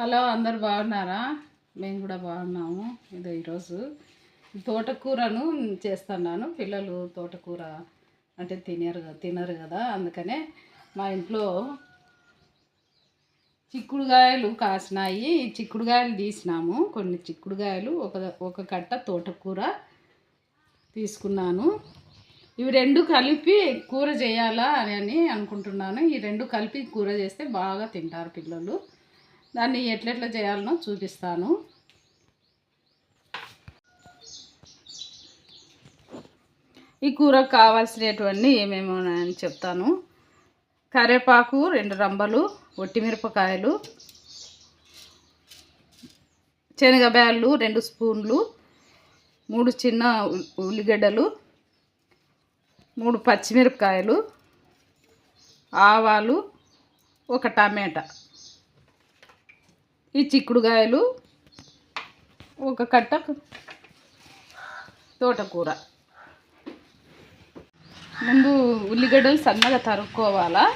Hello, అందరు బాగున్నారా? మేము కూడా బాగున్నాము. ఇదో ఈరోజు తోటకూరను చేస్తున్నాను. పిల్లలు తోటకూర అంటే తినరు కదా, అందుకనే మా ఇంట్లో చిక్కుడుగాయలు కాసినాయి. చిక్కుడుగాయలు తీసినాము. కొన్ని చిక్కుడుగాయలు, ఒక కట్ట తోటకూర తీసుకున్నాను. ఇవి రెండు కలిపి కూర చేయాలా అని అనుకుంటున్నాను. ఈ రెండు కలిపి కూర చేస్తే బాగా తింటారు పిల్లలు. దాన్ని ఎట్లెట్లా చేయాలనో చూపిస్తాను. ఈ కూరకు కావాల్సినటువంటి ఏమేమో అని చెప్తాను. కరివేపాకు 2 రంబలు, ఒట్టిమిరపకాయలు, శనగబ్యాళ్ళు 2 స్పూన్లు, 3 చిన్న ఉల్లిగడ్డలు, 3 పచ్చిమిరపకాయలు, ఆవాలు, 1 టమాటా, ఈ చిక్కుడుగాయలు, 1 కట్ట తోటకూర. ముందు ఉల్లిగడ్డలు సన్నగా తరుక్కోవాలా.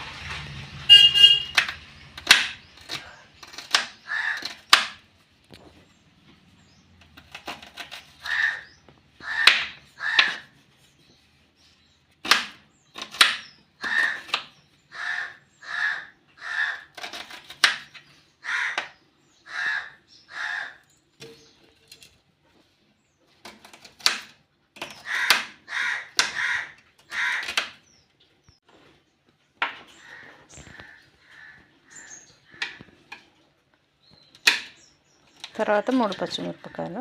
తర్వాత 3 పచ్చిమిరపకాయలు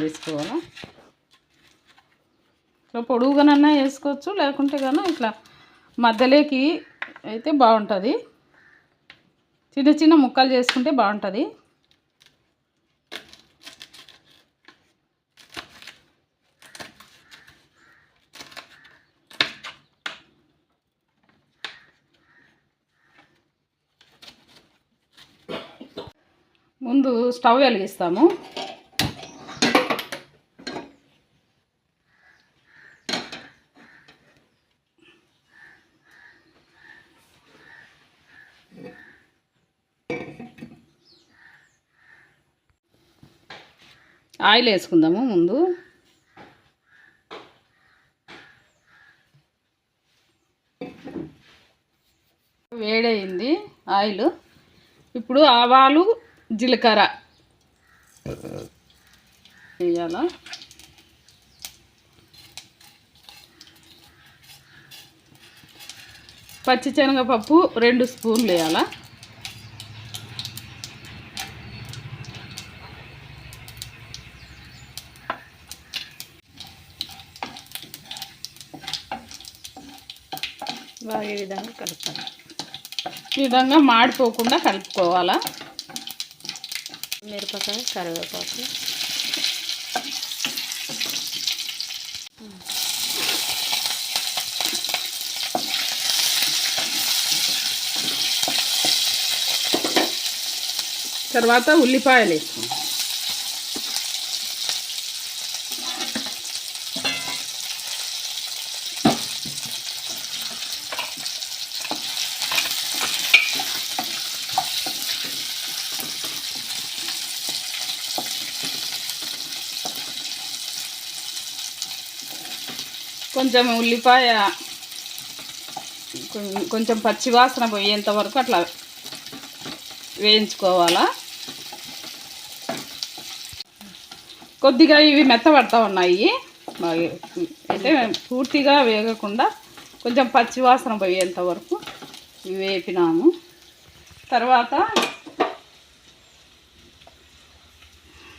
వేసుకోవాలి. ఇట్లా పొడుగుగానన్నా వేసుకోవచ్చు, లేకుంటే కానీ ఇట్లా మధ్యలోకి అయితే బాగుంటుంది. చిన్న చిన్న ముక్కలు చేసుకుంటే బాగుంటుంది. ముందు స్టవ్ వెలిగిస్తాము. ఆయిల్ వేసుకుందాము. ముందు వేడయింది ఆయిల్. ఇప్పుడు ఆవాలు, జీలకర్ర వేయాల. పచ్చిశనగపప్పు 2 స్పూన్లు వేయాల. బాగా ఈ విధంగా కలుపుతాను. ఈ విధంగా మాడిపోకుండా కలుపుకోవాలా. మిరపకాయ, కరివేపాకు, తర్వాత ఉల్లిపాయలు వేసుకోండి. కొంచెం ఉల్లిపాయ కొంచెం పచ్చివాసన పోయేంత వరకు అట్లా వేయించుకోవాలా. కొద్దిగా ఇవి మెత్తబడతా ఉన్నాయి. అయితే పూర్తిగా వేగకుండా కొంచెం పచ్చివాసన పోయేంత వరకు వేపినాము. తర్వాత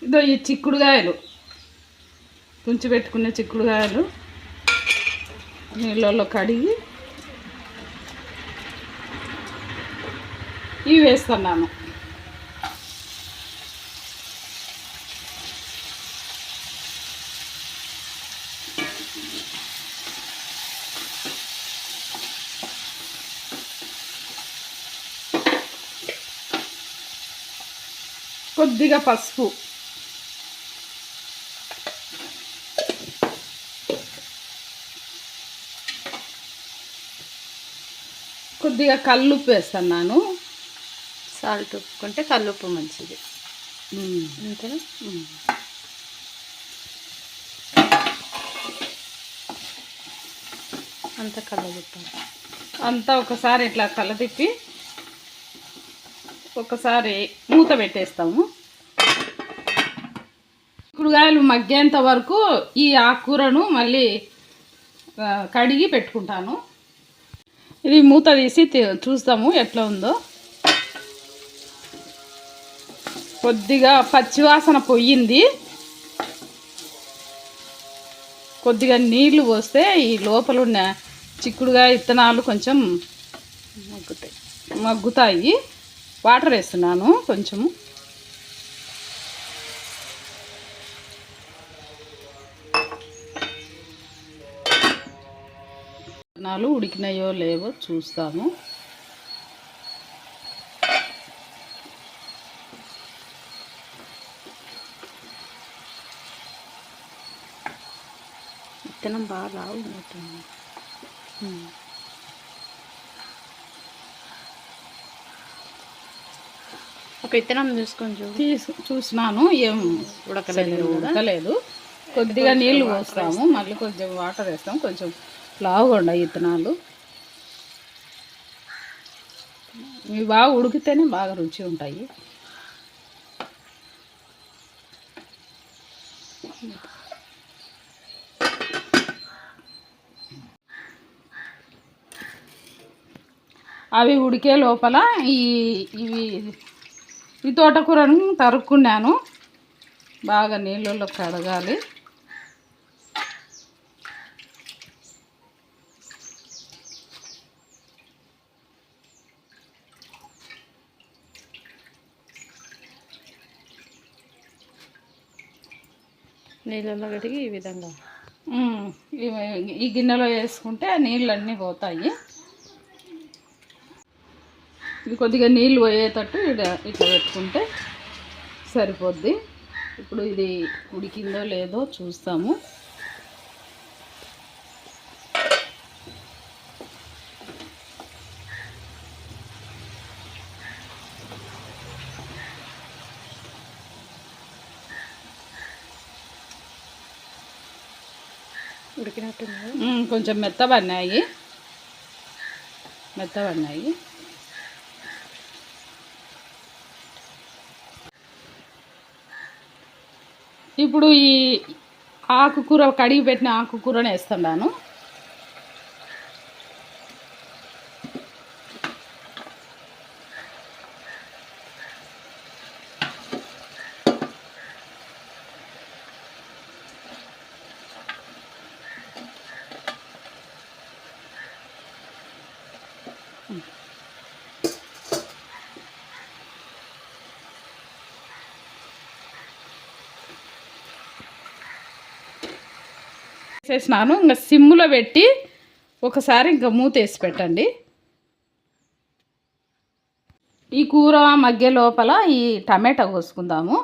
ఇదో ఈ చిక్కుడుగాయలు, తుంచి పెట్టుకునే చిక్కుడుగాయలు నీళ్ళల్లో కడిగి ఇవి వేస్తున్నాను. కొద్దిగా పసుపు, కొద్దిగా కల్లుప్పు వేస్తున్నాను. సాల్ట్ ఉప్పుకుంటే కల్లుప్పు మంచిది. అంతేనా? అంతా కలదిప్పాలి. అంతా ఒకసారి ఇట్లా కలదిప్పి ఒకసారి మూత పెట్టేస్తాము. చిక్కుడుకాయలు మగ్గేంత వరకు ఈ ఆకుకూరను మళ్ళీ కడిగి పెట్టుకుంటాను. ఇది మూత తీసి చూస్తాము ఎట్లా ఉందో. కొద్దిగా పచ్చివాసన పోయింది. కొద్దిగా నీళ్లు పోస్తే ఈ లోపల ఉన్న చిక్కుడుకాయ విత్తనాలు కొంచెం మగ్గుతాయి. వాటర్ వేస్తున్నాను కొంచెము. విత్తనాలు ఉడికినాయో లేవో చూస్తాము. విత్తనం బాగా లావు ఉంటుంది. ఒక విత్తనం చూసుకొని చూసినాను, ఏం ఉడకలేదు. కొద్దిగా నీళ్లు పోస్తాము, మళ్ళీ కొంచెం వాటర్ వేస్తాము. కొంచెం లావుగా ఉన్నాయి విత్తనాలు. ఇవి బాగా ఉడికితేనే బాగా రుచి ఉంటాయి. అవి ఉడికే లోపల ఈ తోటకూరను తరుక్కున్నాను. బాగా నీళ్ళలో కడగాలి. నీళ్ళలో కడిగి ఈ విధంగా ఈ గిన్నెలో వేసుకుంటే నీళ్ళన్నీ పోతాయి. ఇది కొద్దిగా నీళ్ళు పోయేటట్టు ఇట్లా పెట్టుకుంటే సరిపోద్ది. ఇప్పుడు ఇది ఉడికిందో లేదో చూస్తాము. ఉడికినట్టుంది. కొంచెం మెత్తబడినాయి. ఇప్పుడు ఈ ఆకుకూర కడిగి పెట్టిన ఆకుకూరని వేస్తున్నాను. వేసేసినాను. ఇంకా సిమ్లో పెట్టి ఒకసారి ఇంకా మూత వేసి పెట్టండి. ఈ కూర మధ్య లోపల ఈ టమాటా కోసుకుందాము.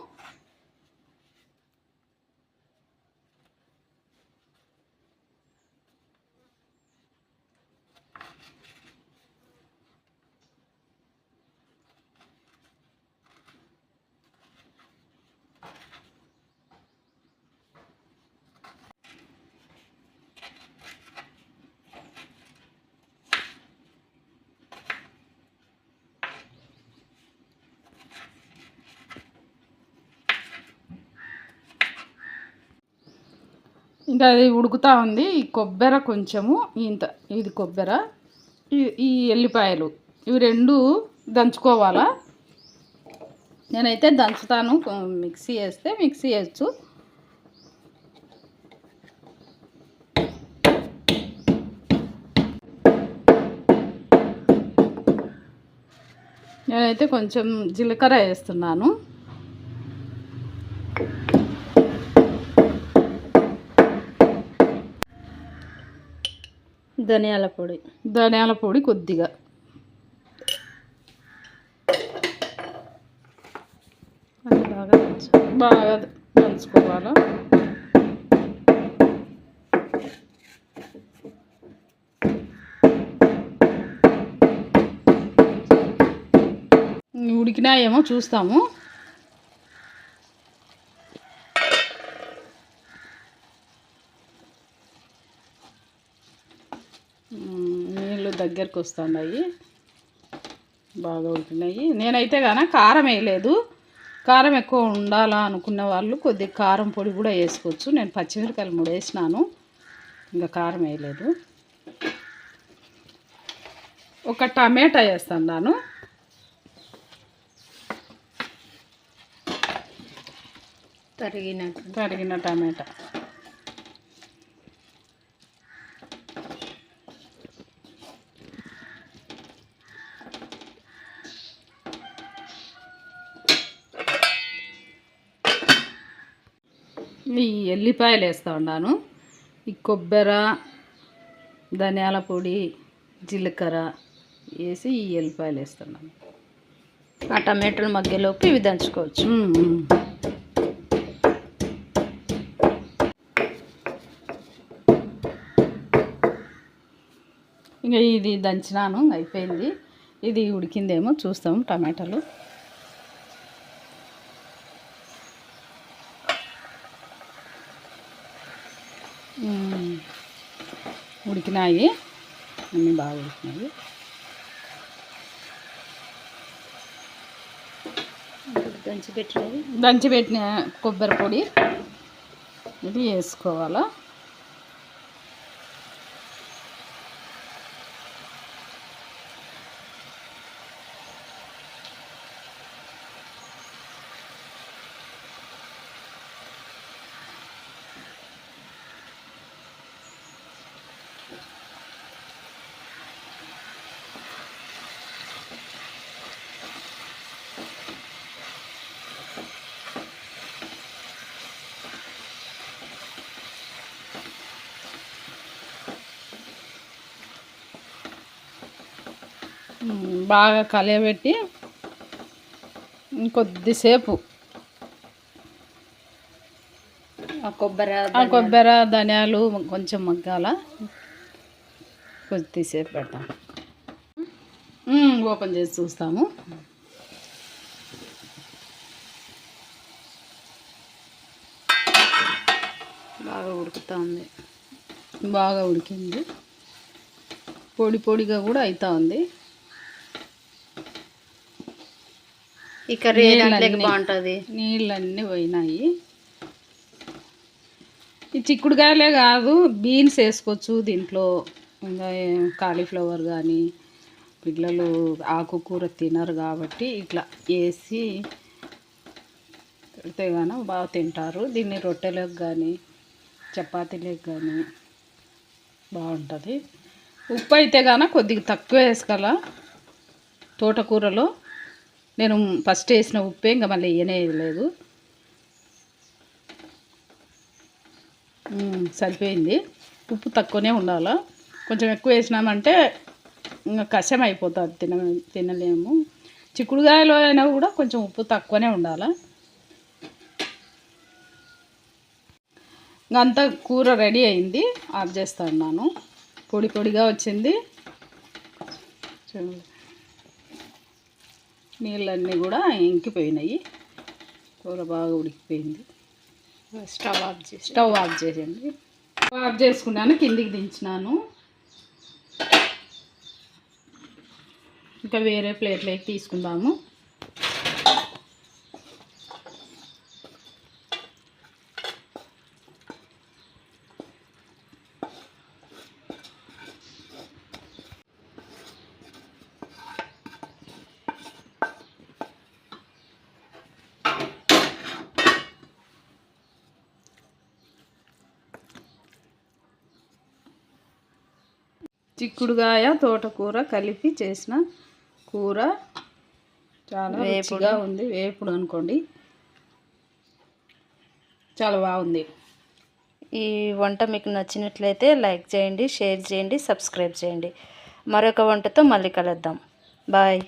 ఇంకా అది ఉడుకుతూ ఉంది. ఈ కొబ్బరి కొంచెము ఇది కొబ్బరి, ఈ ఎల్లిపాయలు ఇవి రెండు దంచుకోవాలా. నేనైతే దంచుతాను. మిక్సీ వేస్తే మిక్సీ వేయచ్చు. నేనైతే కొంచెం జీలకర్ర వేస్తున్నాను. ధనియాల పొడి కొద్దిగా. బాగా దంచుకోవాలా. ఉడికినాయేమో చూస్తాము. నీళ్ళు దగ్గరకు వస్తున్నాయి, బాగా ఉడికినాయి. నేనైతే కానీ కారం వేయలేదు. కారం ఎక్కువ ఉండాలా అనుకున్న వాళ్ళు కొద్దిగా కారం పొడి కూడా వేసుకోవచ్చు. నేను పచ్చిమిరపకాయలు 3 వేసినాను, ఇంకా కారం వేయలేదు. ఒక టమాటా వేస్తున్నాను. తరిగిన టమాటా. ఈ ఎల్లిపాయలు వేస్తూ ఉన్నాను. ఈ కొబ్బరి, ధనియాల పొడి, జీలకర్ర వేసి ఈ ఎల్లిపాయలు వేస్తున్నాను. ఆ టమాటాల మధ్యలోకి ఇవి దంచుకోవచ్చు. ఇంకా ఇది దంచినాను, అయిపోయింది. ఇది ఉడికిందేమో చూస్తాము. టమాటాలు ఉడికినాయి, అన్నీ బాగా ఉడికినాయి. దంచిపెట్టిన కొబ్బరి పొడి ఇది వేసుకోవాలా. బాగా కలియబెట్టి కొద్దిసేపు కొబ్బరి ధనియాలు కొంచెం మగ్గాల, కొద్దిసేపు పెడతాం. ఓపెన్ చేసి చూస్తాము. బాగా ఉడుకుతూ ఉంది, బాగా ఉడికింది. పొడి పొడిగా కూడా అవుతా ఉంది. ఈ కర్రీ బాగుంటుంది. నీళ్ళన్నీ పోయినాయి. ఈ చిక్కుడుకాయలే కాదు, బీన్స్ వేసుకోవచ్చు దీంట్లో. ఇంకా కాలీఫ్లవర్ కానీ, పిల్లలు ఆకుకూర తినరు కాబట్టి ఇట్లా వేసి పెడితే కానీ బాగా తింటారు. దీన్ని రొట్టెలకు కానీ చపాతీలకు కానీ బాగుంటుంది. ఉప్పు అయితే కానీ కొద్దిగా తక్కువ వేసుకోవాల. తోటకూరలో నేను ఫస్ట్ వేసిన ఉప్పే, ఇంకా మళ్ళీ వేయలేదు. సరిపోయింది. ఉప్పు తక్కువనే ఉండాలి. కొంచెం ఎక్కువ వేసినామంటే ఇంకా కషం అయిపోతుంది, తినలేము. చిక్కుడుకాయలో అయినా కూడా కొంచెం ఉప్పు తక్కువనే ఉండాలి. అంతా కూర రెడీ అయింది, ఆఫ్ చేస్తా ఉన్నాను. పొడి పొడిగా వచ్చింది. నీళ్ళన్నీ కూడా ఇంకిపోయినాయి, కూర బాగా ఉడికిపోయింది. స్టవ్ ఆఫ్ చేసేయండి. ఆఫ్ చేసుకున్నాను, కిందికి దించినాను. ఇంకా వేరే ప్లేట్లోకి తీసుకుందాము. చిక్కుడుకాయ తోటకూర కలిపి చేసిన కూర చాలా రుచిగా ఉంది. వేపుడు అనుకోండి, చాలా బాగుంది. ఈ వంట మీకు నచ్చినట్లయితే లైక్ చేయండి, షేర్ చేయండి, సబ్స్క్రైబ్ చేయండి. మరొక వంటతో మళ్ళీ కలుద్దాం. బాయ్.